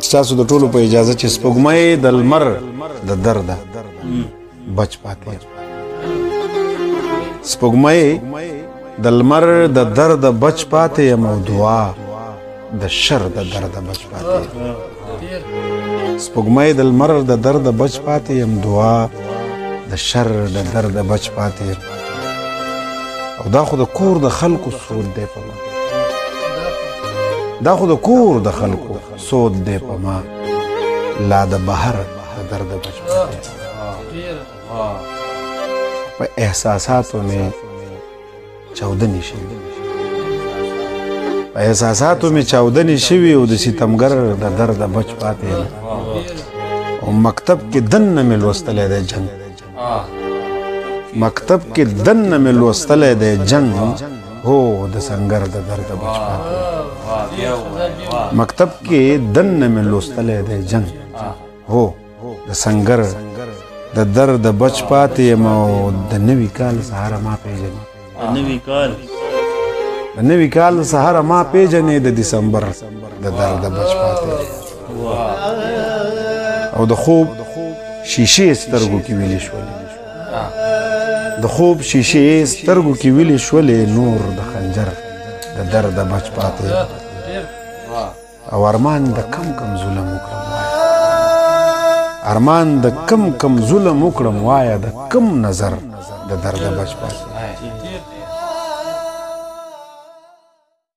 ستاسو د ټولو په اجازه چې سپوږمۍ د لمر د درده بچ پاتې سپوږمۍ د لمر د درده بچ پاتې یم او دعا د شر د درده بچ پاتې سپوږمۍ د لمر د درده بچ پاتې یم دعا د شر د درده بچ پاتې یم او دا خو د کور د خلکو سود دی په ما دا خو د کور د خلکو سود دی په ما لا د بهر د درده بچ پاتې په احساساتو مې چاودنې شوي په احساساتو مې چاودنې شوي او د ستمګر د درده بچ پاتې یم او مکتب کې دننه مې لوستلی دی جنګ مکتب کې دننه مې لوستلی دی جنګ هو د سنګر د درده بچ پاتې مکتب کې دننه مې لوستلی دی جنګ هو د سنګر د درد بچ پاتې یم او د نوي کال سهاره ما پیژنې د نوي کال سهاره ما پیژنې د دسمبر د درد بچ پاتې او د خوب شیشې سترګو کې ویلې شولې د خوب شیشې سترګو کې ویلې شولې نور د خنجر د درد بچ پاتې او ارمان د کم کم ظلم وکړم ارمان د کم کم ظلم وکړم وایه د کم نظر د درد بچ پاتې